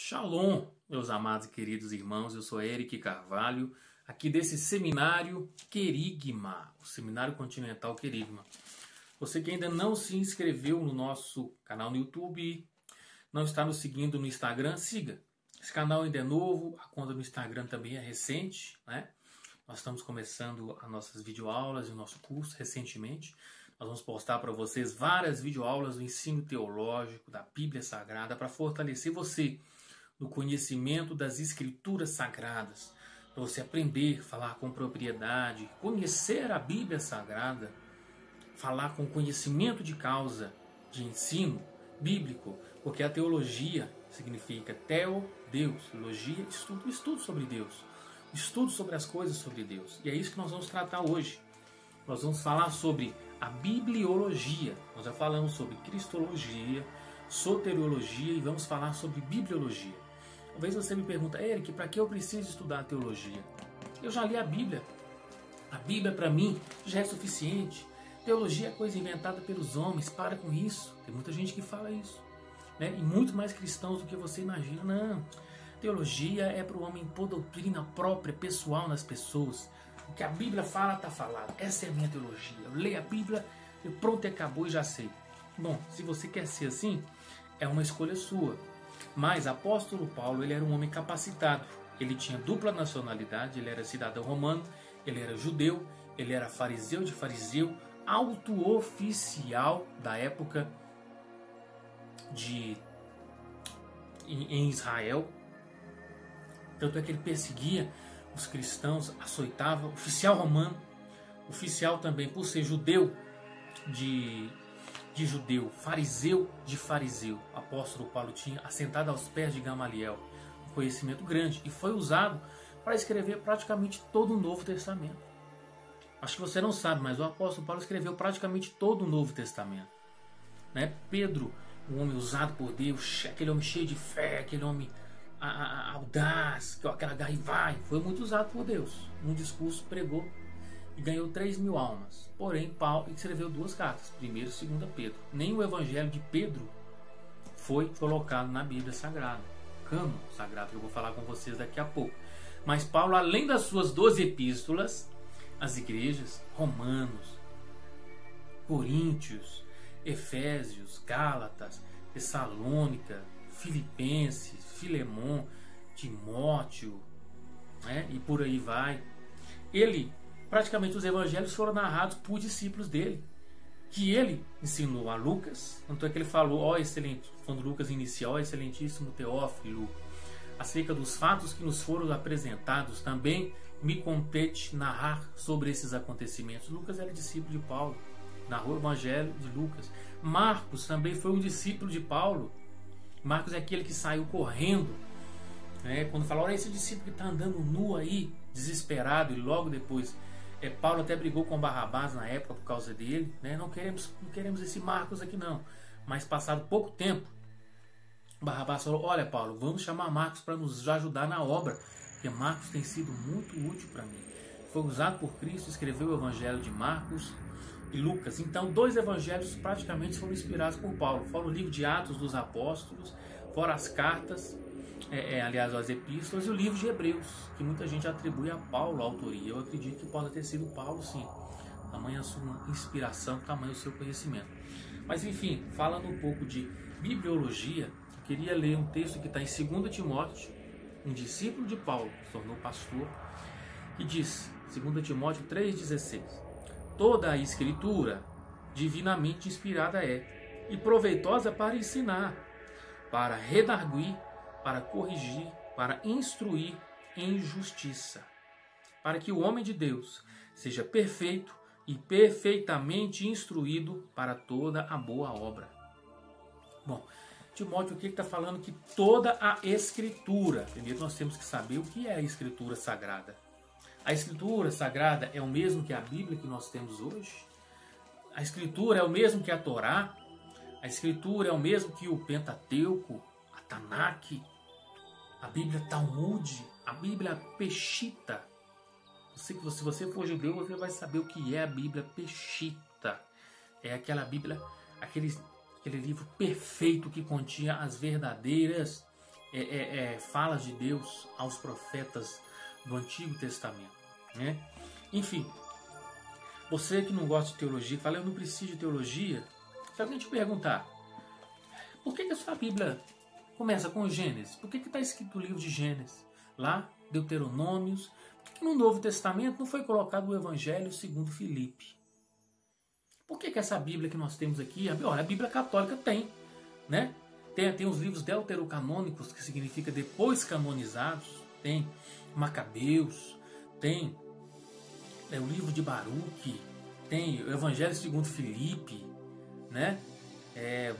Shalom, meus amados e queridos irmãos, eu sou Eric Carvalho, aqui desse seminário Querigma, o Seminário Continental Querigma. Você que ainda não se inscreveu no nosso canal no YouTube, não está nos seguindo no Instagram, siga. Esse canal ainda é novo, a conta no Instagram também é recente, né? Nós estamos começando as nossas videoaulas e o nosso curso recentemente. Nós vamos postar para vocês várias videoaulas do ensino teológico, da Bíblia Sagrada, para fortalecer você no conhecimento das Escrituras Sagradas, para você aprender, falar com propriedade, conhecer a Bíblia Sagrada, falar com conhecimento de causa, de ensino bíblico, porque a teologia significa teo, Deus, logia, estudo sobre Deus, estudo sobre as coisas sobre Deus. E é isso que nós vamos tratar hoje. Nós vamos falar sobre a bibliologia. Nós já falamos sobre cristologia, soteriologia e vamos falar sobre bibliologia. Talvez você me pergunta, Eric, para que eu preciso estudar teologia? Eu já li a Bíblia. A Bíblia para mim já é suficiente. Teologia é coisa inventada pelos homens, para com isso. Tem muita gente que fala isso, né? E muito mais cristãos do que você imagina. Não, teologia é para o homem pôr doutrina própria, pessoal nas pessoas. O que a Bíblia fala, está falado. Essa é a minha teologia. Eu leio a Bíblia, eu pronto, acabou e já sei. Bom, se você quer ser assim, é uma escolha sua. Mas apóstolo Paulo, ele era um homem capacitado. Ele tinha dupla nacionalidade, ele era cidadão romano, ele era judeu, ele era fariseu de fariseu, alto oficial da época em Israel. Tanto é que ele perseguia os cristãos, açoitava, oficial romano, oficial também por ser judeu de judeu, fariseu de fariseu. O apóstolo Paulo tinha assentado aos pés de Gamaliel um conhecimento grande e foi usado para escrever praticamente todo o Novo Testamento. Acho que você não sabe, mas o apóstolo Paulo escreveu praticamente todo o Novo Testamento, né? Pedro, um homem usado por Deus, aquele homem cheio de fé, aquele homem audaz, aquela garra e vai, foi muito usado por Deus. Num discurso pregou e ganhou 3.000 almas. Porém, Paulo escreveu 2 cartas, 1ª e 2ª Pedro. Nem o Evangelho de Pedro foi colocado na Bíblia Sagrada, cânon sagrado, que eu vou falar com vocês daqui a pouco. Mas Paulo, além das suas 12 epístolas, as igrejas, Romanos, Coríntios, Efésios, Gálatas, Tessalônica, Filipenses, Filemon, Timóteo, né? E por aí vai. Praticamente os evangelhos foram narrados por discípulos dele, que ele ensinou a Lucas. Tanto é que ele falou, ó excelente, quando Lucas iniciou, ó excelentíssimo Teófilo, acerca dos fatos que nos foram apresentados, também me compete narrar sobre esses acontecimentos. Lucas era discípulo de Paulo, narrou o evangelho de Lucas. Marcos também foi um discípulo de Paulo. Marcos é aquele que saiu correndo, né? Quando fala, olha esse discípulo que está andando nu aí, desesperado, e logo depois Paulo até brigou com Barrabás na época por causa dele, né? Não queremos esse Marcos aqui não. Mas passado pouco tempo, Barrabás falou, olha Paulo, vamos chamar Marcos para nos ajudar na obra, porque Marcos tem sido muito útil para mim. Foi usado por Cristo, escreveu o evangelho de Marcos e Lucas. Então 2 evangelhos praticamente foram inspirados por Paulo. Fora o livro de Atos dos Apóstolos, fora as cartas, aliás, as epístolas, e o livro de Hebreus, que muita gente atribui a Paulo a autoria. Eu acredito que pode ter sido Paulo, sim. Tamanho a sua inspiração, tamanho o seu conhecimento. Mas enfim, falando um pouco de bibliologia, eu queria ler um texto que está em 2 Timóteo, um discípulo de Paulo, que se tornou pastor, que diz, 2 Timóteo 3,16: toda a escritura divinamente inspirada é, e proveitosa para ensinar, para redarguir, para corrigir, para instruir em justiça, para que o homem de Deus seja perfeito e perfeitamente instruído para toda a boa obra. Bom, Timóteo aqui está falando que toda a Escritura, primeiro nós temos que saber o que é a Escritura Sagrada. A Escritura Sagrada é o mesmo que a Bíblia que nós temos hoje? A Escritura é o mesmo que a Torá? A Escritura é o mesmo que o Pentateuco, a Tanakh, a Bíblia Talmud, a Bíblia Peshita? Se você for judeu, você vai saber o que é a Bíblia Peshita. É aquela Bíblia, aquele livro perfeito que continha as verdadeiras falas de Deus aos profetas do Antigo Testamento, né? Enfim, você que não gosta de teologia, fala, eu não preciso de teologia. Se alguém te perguntar, por que a sua Bíblia começa com Gênesis? Por que está escrito o livro de Gênesis? Lá, Deuteronômios. Por que no Novo Testamento não foi colocado o Evangelho segundo Filipe? Por que essa Bíblia que nós temos aqui, olha, a Bíblia católica tem, né? Tem os livros deuterocanônicos, que significa depois canonizados, tem Macabeus, tem o livro de Baruque, tem o Evangelho segundo Filipe, né?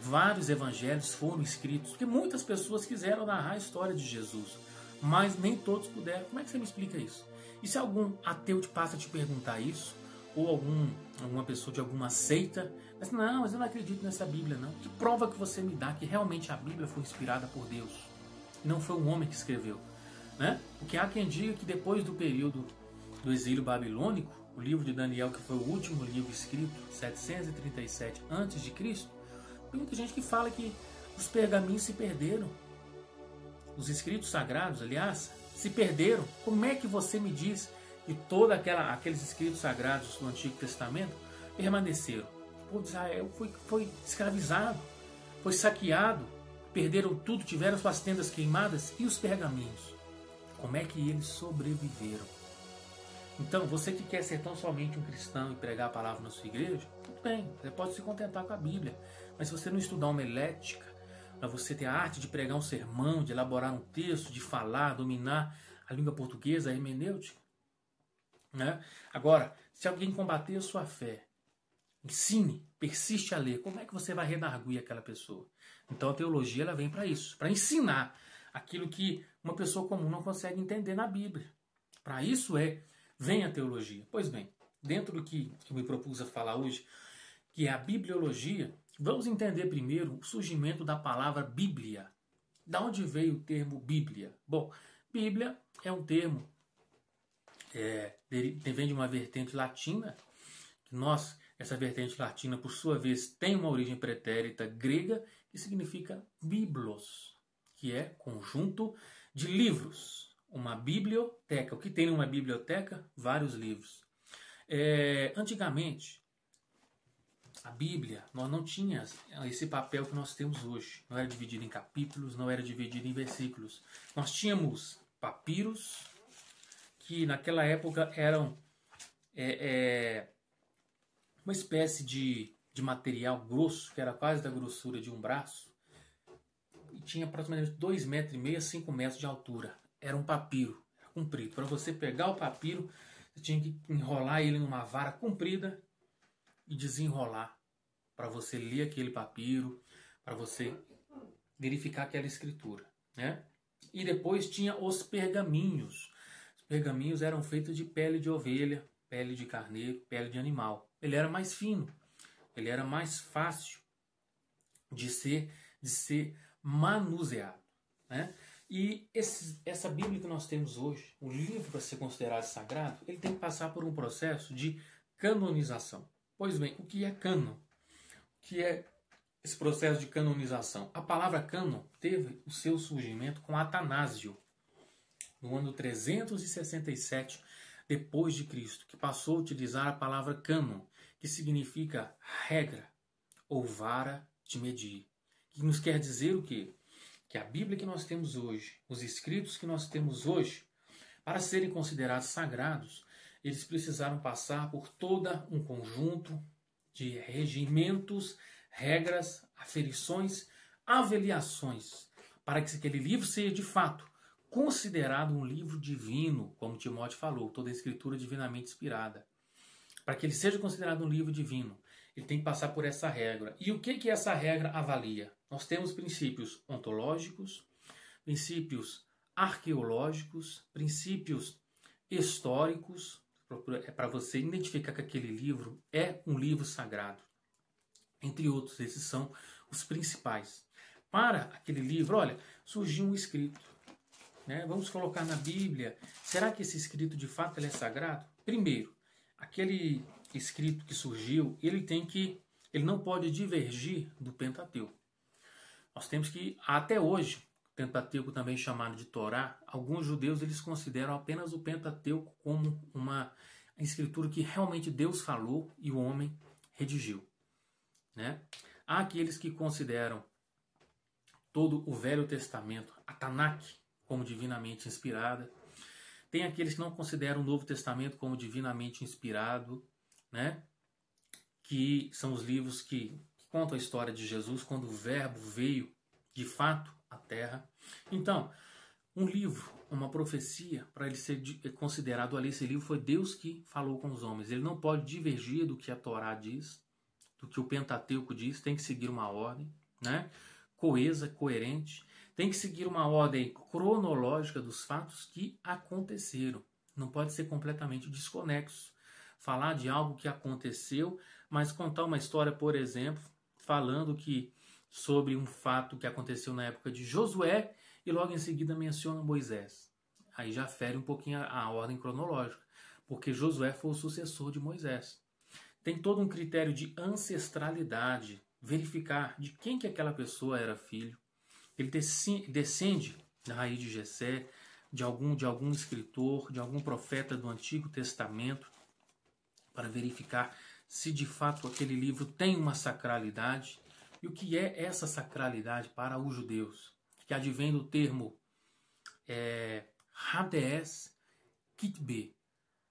Vários evangelhos foram escritos, porque muitas pessoas quiseram narrar a história de Jesus, mas nem todos puderam. Como é que você me explica isso? E se algum ateu te passa a te perguntar isso, ou alguma pessoa de alguma seita, mas não, mas eu não acredito nessa Bíblia não. Que prova que você me dá que realmente a Bíblia foi inspirada por Deus? Não foi um homem que escreveu, né? Porque há quem diga que depois do período do exílio babilônico, o livro de Daniel, que foi o último livro escrito, 737 a.C., tem muita gente que fala que os pergaminhos se perderam. Os escritos sagrados, aliás, se perderam. Como é que você me diz que todos aqueles escritos sagrados do Antigo Testamento permaneceram? O povo de Israel foi escravizado, foi saqueado, perderam tudo, tiveram suas tendas queimadas, e os pergaminhos? Como é que eles sobreviveram? Então, você que quer ser tão somente um cristão e pregar a palavra na sua igreja, tudo bem, você pode se contentar com a Bíblia. Mas se você não estudar homilética, para você ter a arte de pregar um sermão, de elaborar um texto, de falar, dominar a língua portuguesa, a hermenêutica, né? Agora, se alguém combater a sua fé, ensine, persiste a ler, como é que você vai redarguir aquela pessoa? Então a teologia ela vem para isso, para ensinar aquilo que uma pessoa comum não consegue entender na Bíblia. Para isso vem a teologia. Pois bem, dentro do que eu me propus a falar hoje, que é a bibliologia, vamos entender primeiro o surgimento da palavra Bíblia. Da onde veio o termo Bíblia? Bom, Bíblia é um termo vem de uma vertente latina, que essa vertente latina, por sua vez, tem uma origem pretérita grega, que significa biblos, que é conjunto de livros. Uma biblioteca. O que tem numa biblioteca? Vários livros. Antigamente, a Bíblia, nós não tínhamos esse papel que nós temos hoje. Não era dividido em capítulos, não era dividido em versículos. Nós tínhamos papiros, que naquela época eram uma espécie de material grosso, que era quase da grossura de um braço, e tinha aproximadamente 2,5 metros a 5 metros de altura. Era um papiro, era comprido. Para você pegar o papiro, você tinha que enrolar ele numa vara comprida e desenrolar, para você ler aquele papiro, para você verificar aquela escritura, né? E depois tinha os pergaminhos. Os pergaminhos eram feitos de pele de ovelha, pele de carneiro, pele de animal. Ele era mais fino, ele era mais fácil de ser manuseado, né? E essa Bíblia que nós temos hoje, o livro para ser considerado sagrado, ele tem que passar por um processo de canonização. Pois bem, o que é cânon? O que é esse processo de canonização? A palavra cânon teve o seu surgimento com Atanásio, no ano 367 depois de Cristo, que passou a utilizar a palavra cânon, que significa regra ou vara de medir. Que nos quer dizer o quê? Que a Bíblia que nós temos hoje, os escritos que nós temos hoje, para serem considerados sagrados, eles precisaram passar por todo um conjunto de regimentos, regras, aferições, avaliações, para que aquele livro seja de fato considerado um livro divino, como Timóteo falou, toda a escritura divinamente inspirada. Para que ele seja considerado um livro divino, ele tem que passar por essa regra. E o que essa regra avalia? Nós temos princípios ontológicos, princípios arqueológicos, princípios históricos, para você identificar que aquele livro é um livro sagrado. Entre outros, esses são os principais. Para aquele livro, olha, surgiu um escrito, né? Vamos colocar na Bíblia. Será que esse escrito de fato ele é sagrado? Primeiro, aquele escrito que surgiu, ele não pode divergir do Pentateuco. Nós temos que, até hoje, Pentateuco também chamado de Torá, alguns judeus eles consideram apenas o Pentateuco como uma escritura que realmente Deus falou e o homem redigiu, né? Há aqueles que consideram todo o Velho Testamento, a Tanakh, como divinamente inspirada. Tem aqueles que não consideram o Novo Testamento como divinamente inspirado, né? Que são os livros que contam a história de Jesus, quando o Verbo veio de fato à Terra. Então, um livro, uma profecia, para ele ser considerado ali, esse livro foi Deus que falou com os homens. Ele não pode divergir do que a Torá diz, do que o Pentateuco diz, tem que seguir uma ordem, né? Coesa, coerente, tem que seguir uma ordem cronológica dos fatos que aconteceram. Não pode ser completamente desconexo. Falar de algo que aconteceu, mas contar uma história, por exemplo, falando que sobre um fato que aconteceu na época de Josué e logo em seguida menciona Moisés. Aí já fere um pouquinho a ordem cronológica, porque Josué foi o sucessor de Moisés. Tem todo um critério de ancestralidade, verificar de quem que aquela pessoa era filho. Ele descende da raiz de Jessé, de algum escritor, de algum profeta do Antigo Testamento, para verificar se de fato aquele livro tem uma sacralidade. E o que é essa sacralidade para os judeus? Que advém do termo Hadees Kitbe,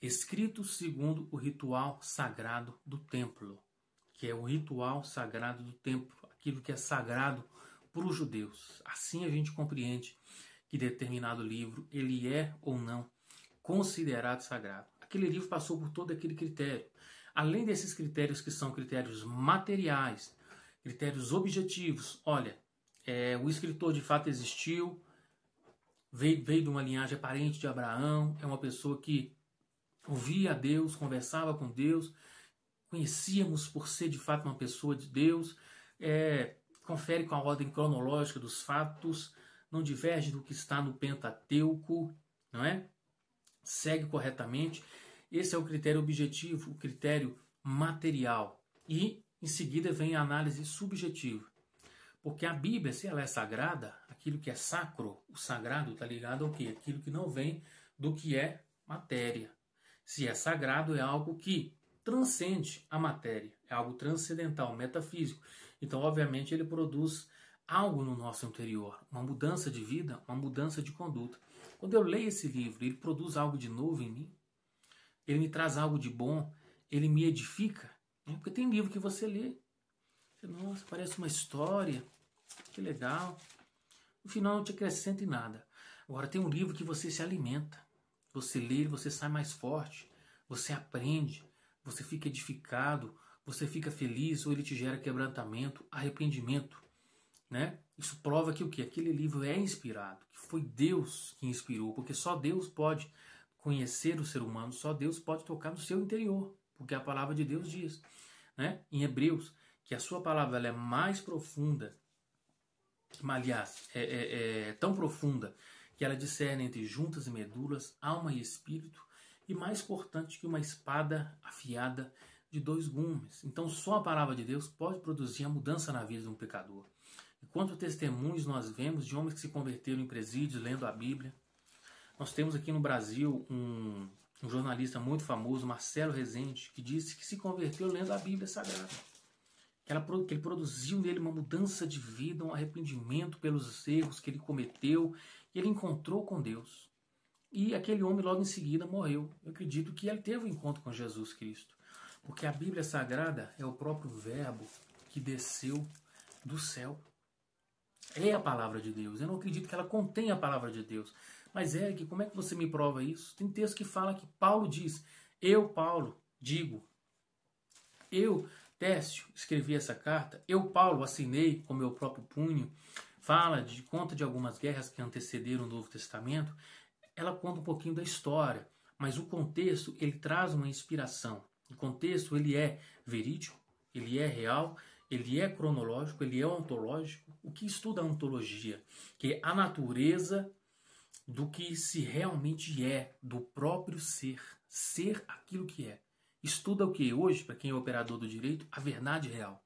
escrito segundo o ritual sagrado do templo, que é o ritual sagrado do templo, aquilo que é sagrado para os judeus. Assim a gente compreende que determinado livro ele é ou não considerado sagrado. Aquele livro passou por todo aquele critério. Além desses critérios que são critérios materiais, critérios objetivos, olha, o escritor de fato existiu, veio de uma linhagem parente de Abraão, é uma pessoa que ouvia a Deus, conversava com Deus, conhecíamos por ser de fato uma pessoa de Deus, confere com a ordem cronológica dos fatos, não diverge do que está no Pentateuco, não é? Segue corretamente. Esse é o critério objetivo, o critério material. E em seguida vem a análise subjetiva. Porque a Bíblia, se ela é sagrada, aquilo que é sacro, o sagrado está ligado ao quê? Aquilo que não vem do que é matéria. Se é sagrado, é algo que transcende a matéria, é algo transcendental, metafísico. Então, obviamente, ele produz algo no nosso interior, uma mudança de vida, uma mudança de conduta. Quando eu leio esse livro, ele produz algo de novo em mim, ele me traz algo de bom, ele me edifica. Porque tem livro que você lê, nossa, parece uma história, que legal. No final não te acrescenta em nada. Agora tem um livro que você se alimenta. Você lê, você sai mais forte, você aprende, você fica edificado, você fica feliz, ou ele te gera quebrantamento, arrependimento, né? Isso prova que o quê? Aquele livro é inspirado, que foi Deus que inspirou, porque só Deus pode conhecer o ser humano, só Deus pode tocar no seu interior, porque a palavra de Deus diz, né? Em Hebreus, que a sua palavra ela é mais profunda, aliás, é tão profunda que ela discerne entre juntas e medulas, alma e espírito, e mais cortante que uma espada afiada de 2 gumes. Então só a palavra de Deus pode produzir a mudança na vida de um pecador. E quantos testemunhos nós vemos de homens que se converteram em presídios lendo a Bíblia. Nós temos aqui no Brasil um jornalista muito famoso, Marcelo Rezende, que disse que se converteu lendo a Bíblia Sagrada. Que ele produziu nele uma mudança de vida, um arrependimento pelos erros que ele cometeu, e ele encontrou com Deus. E aquele homem logo em seguida morreu. Eu acredito que ele teve um encontro com Jesus Cristo. Porque a Bíblia Sagrada é o próprio Verbo que desceu do céu. É a palavra de Deus. Eu não acredito que ela contém a palavra de Deus. Mas Eric, como é que você me prova isso? Tem texto que fala que Paulo diz, eu, Paulo, digo, eu, Técio, escrevi essa carta, eu, Paulo, assinei com meu próprio punho, conta de algumas guerras que antecederam o Novo Testamento, ela conta um pouquinho da história, mas o contexto, ele traz uma inspiração. O contexto, ele é verídico, ele é real, ele é cronológico, ele é ontológico. O que estuda a ontologia? Que é a natureza do que se realmente é, do próprio ser aquilo que é. Estuda o que hoje, para quem é operador do direito, a verdade real,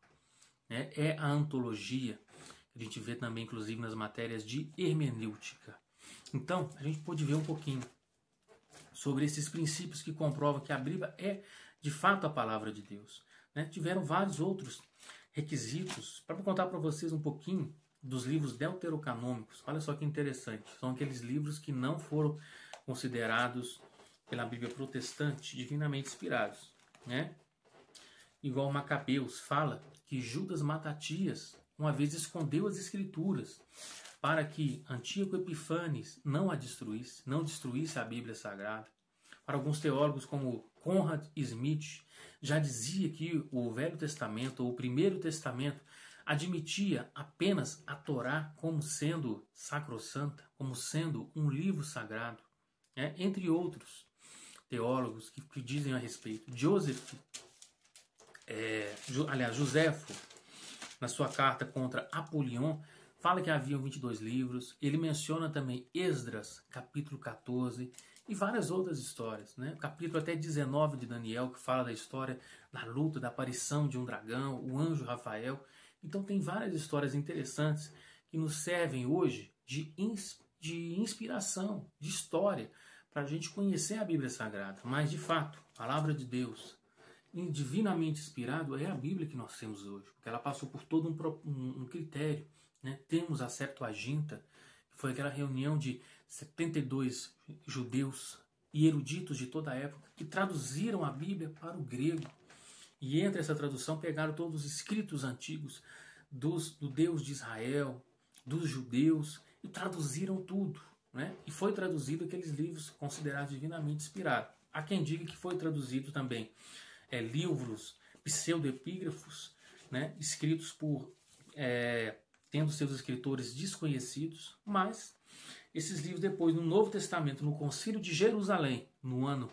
né? É a ontologia. A gente vê também, inclusive, nas matérias de hermenêutica. Então, a gente pôde ver um pouquinho sobre esses princípios que comprovam que a Bíblia é, de fato, a palavra de Deus. Né? Tiveram vários outros requisitos. Para contar para vocês um pouquinho dos livros deuterocanômicos. Olha só que interessante. São aqueles livros que não foram considerados pela Bíblia protestante divinamente inspirados. Né? Igual Macabeus fala que Judas Matatias uma vez escondeu as escrituras para que Antíoco Epifanes não a destruísse, não destruísse a Bíblia Sagrada. Para alguns teólogos como Conrad Smith, já dizia que o Velho Testamento, ou o Primeiro Testamento, admitia apenas a Torá como sendo sacrossanta, como sendo um livro sagrado, né? Entre outros teólogos que dizem a respeito. Joséfo, na sua carta contra Apolion, fala que haviam 22 livros. Ele menciona também Esdras, capítulo 14, e várias outras histórias. Né? O capítulo até 19 de Daniel, que fala da história da luta, da aparição de um dragão, o anjo Rafael. Então tem várias histórias interessantes que nos servem hoje de inspiração, de história, para a gente conhecer a Bíblia Sagrada. Mas, de fato, a palavra de Deus, divinamente inspirado, é a Bíblia que nós temos hoje, porque ela passou por todo um critério. Né? Temos a Septuaginta, que foi aquela reunião de 72 judeus e eruditos de toda a época que traduziram a Bíblia para o grego. E entre essa tradução pegaram todos os escritos antigos do Deus de Israel, dos judeus, e traduziram tudo. Né? E foi traduzido aqueles livros considerados divinamente inspirados. Há quem diga que foi traduzido também livros pseudoepígrafos, né, escritos por tendo seus escritores desconhecidos, mas esses livros depois no Novo Testamento, no Concílio de Jerusalém, no ano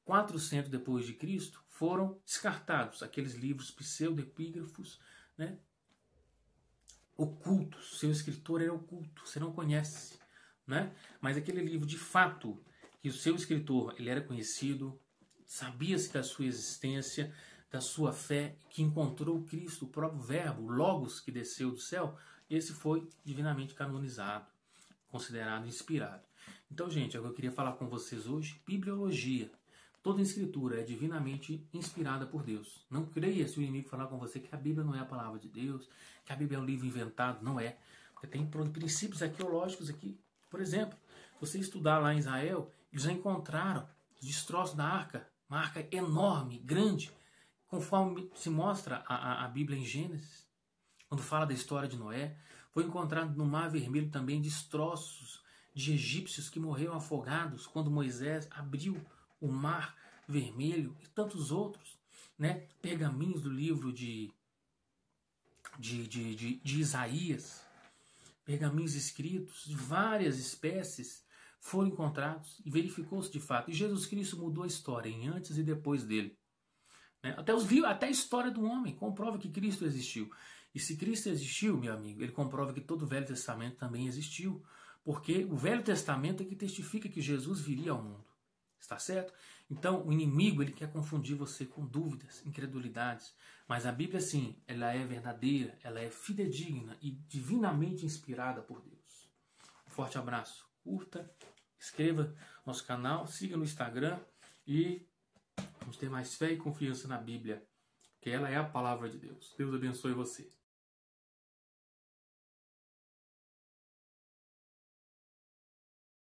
400 depois de Cristo, foram descartados aqueles livros pseudoepígrafos, né, ocultos. Seu escritor era oculto, você não conhece, né? Mas aquele livro de fato que o seu escritor ele era conhecido, sabia-se da sua existência, da sua fé, que encontrou Cristo, o próprio Verbo, o Logos que desceu do céu, esse foi divinamente canonizado, considerado inspirado. Então, gente, é o que eu queria falar com vocês hoje, bibliologia. Toda escritura é divinamente inspirada por Deus. Não creia se o inimigo falar com você que a Bíblia não é a palavra de Deus, que a Bíblia é um livro inventado. Não é. Porque tem princípios arqueológicos aqui. Por exemplo, você estudar lá em Israel, eles já encontraram os destroços da arca, uma arca enorme, grande, conforme se mostra a Bíblia em Gênesis, quando fala da história de Noé. Foi encontrado no Mar Vermelho também destroços de egípcios que morreram afogados quando Moisés abriu o Mar Vermelho, e tantos outros, né? Pergaminhos do livro de Isaías, pergaminhos escritos de várias espécies foram encontrados e verificou-se de fato. E Jesus Cristo mudou a história em antes e depois dele. Né? Até a história do homem comprova que Cristo existiu. E se Cristo existiu, meu amigo, ele comprova que todo o Velho Testamento também existiu. Porque o Velho Testamento é que testifica que Jesus viria ao mundo. Está certo? Então, o inimigo ele quer confundir você com dúvidas, incredulidades. Mas a Bíblia, sim, ela é verdadeira, ela é fidedigna e divinamente inspirada por Deus. Um forte abraço. Curta, inscreva no nosso canal, siga no Instagram e vamos ter mais fé e confiança na Bíblia, porque ela é a palavra de Deus. Deus abençoe você.